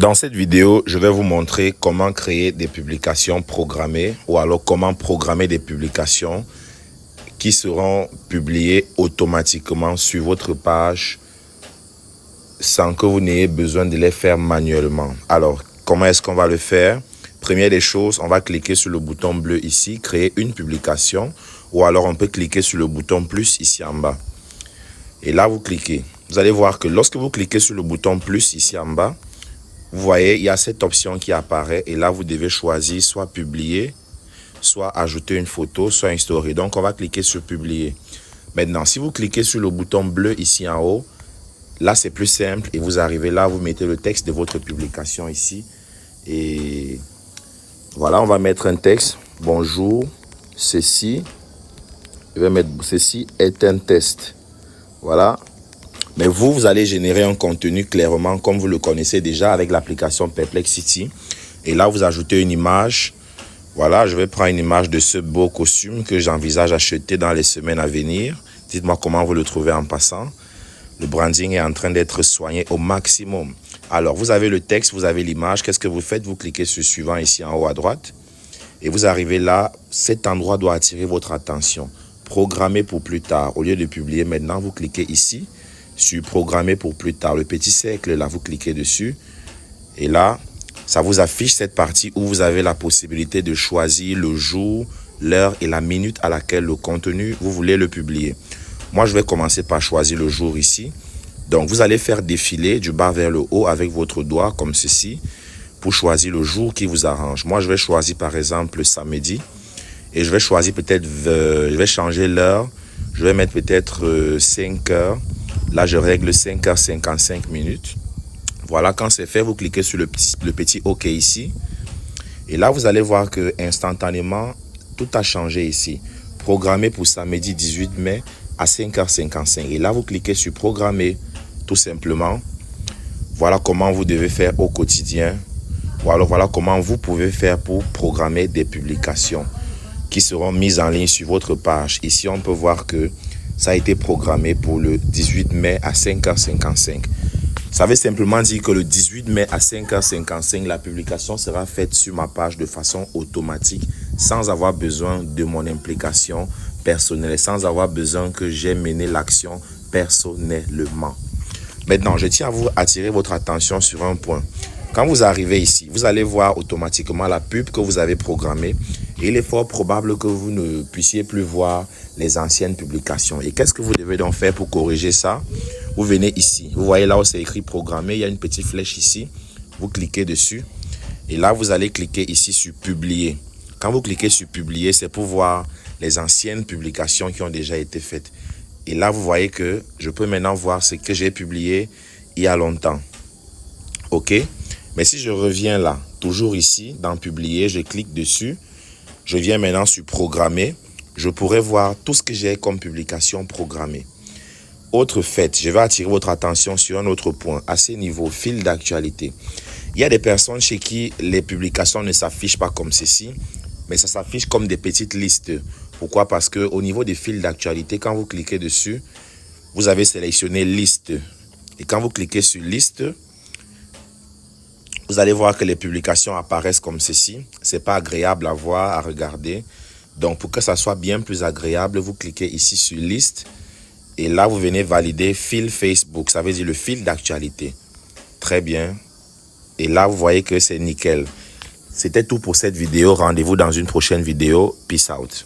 Dans cette vidéo, je vais vous montrer comment créer des publications programmées ou alors comment programmer des publications qui seront publiées automatiquement sur votre page sans que vous n'ayez besoin de les faire manuellement. Alors, comment est-ce qu'on va le faire? Première des choses, on va cliquer sur le bouton bleu ici, créer une publication, ou alors on peut cliquer sur le bouton plus ici en bas. Et là, vous cliquez. Vous allez voir que lorsque vous cliquez sur le bouton plus ici en bas, vous voyez, il y a cette option qui apparaît et là, vous devez choisir soit publier, soit ajouter une photo, soit une story. Donc, on va cliquer sur publier. Maintenant, si vous cliquez sur le bouton bleu ici en haut, là, c'est plus simple et vous arrivez là, vous mettez le texte de votre publication ici. Et voilà, on va mettre un texte. Bonjour, ceci, je vais mettre ceci est un test. Voilà. Mais vous allez générer un contenu clairement comme vous le connaissez déjà avec l'application Perplexity. Et là, vous ajoutez une image. Voilà, je vais prendre une image de ce beau costume que j'envisage acheter dans les semaines à venir. Dites-moi comment vous le trouvez en passant. Le branding est en train d'être soigné au maximum. Alors, vous avez le texte, vous avez l'image. Qu'est-ce que vous faites? Vous cliquez sur suivant ici en haut à droite. Et vous arrivez là. Cet endroit doit attirer votre attention. Programmer pour plus tard. Au lieu de publier maintenant, vous cliquez ici. Sur programmer pour plus tard, le petit cercle là, vous cliquez dessus et là ça vous affiche cette partie où vous avez la possibilité de choisir le jour, l'heure et la minute à laquelle le contenu vous voulez le publier. Moi je vais commencer par choisir le jour ici. Donc vous allez faire défiler du bas vers le haut avec votre doigt comme ceci pour choisir le jour qui vous arrange. Moi je vais choisir par exemple le samedi et je vais choisir peut-être je vais changer l'heure, je vais mettre peut-être 5 heures. Là, je règle 5h55 minutes. Voilà, quand c'est fait, vous cliquez sur le petit OK ici. Et là, vous allez voir que instantanément, tout a changé ici. Programmé pour samedi 18 mai à 5h55. Et là, vous cliquez sur programmer, tout simplement. Voilà comment vous devez faire au quotidien. Ou alors, voilà comment vous pouvez faire pour programmer des publications qui seront mises en ligne sur votre page. Ici, on peut voir que ça a été programmé pour le 18 mai à 5h55. Ça veut simplement dire que le 18 mai à 5h55, la publication sera faite sur ma page de façon automatique, sans avoir besoin de mon implication personnelle, sans avoir besoin que j'ai mené l'action personnellement. Maintenant, je tiens à vous attirer votre attention sur un point. Quand vous arrivez ici, vous allez voir automatiquement la pub que vous avez programmée. Et il est fort probable que vous ne puissiez plus voir les anciennes publications. Et qu'est-ce que vous devez donc faire pour corriger ça? Vous venez ici. Vous voyez là où c'est écrit programmer. Il y a une petite flèche ici. Vous cliquez dessus. Et là, vous allez cliquer ici sur publier. Quand vous cliquez sur publier, c'est pour voir les anciennes publications qui ont déjà été faites. Et là, vous voyez que je peux maintenant voir ce que j'ai publié il y a longtemps. OK? Mais si je reviens là, toujours ici, dans publier, je clique dessus. Je viens maintenant sur programmer. Je pourrais voir tout ce que j'ai comme publication programmée. Autre fait, je vais attirer votre attention sur un autre point. À ce niveau, fil d'actualité. Il y a des personnes chez qui les publications ne s'affichent pas comme ceci, mais ça s'affiche comme des petites listes. Pourquoi? Parce qu'au niveau des fils d'actualité, quand vous cliquez dessus, vous avez sélectionné liste. Et quand vous cliquez sur liste, vous allez voir que les publications apparaissent comme ceci. Ce n'est pas agréable à voir, à regarder. Donc, pour que ça soit bien plus agréable, vous cliquez ici sur liste. Et là, vous venez valider fil Facebook. Ça veut dire le fil d'actualité. Très bien. Et là, vous voyez que c'est nickel. C'était tout pour cette vidéo. Rendez-vous dans une prochaine vidéo. Peace out.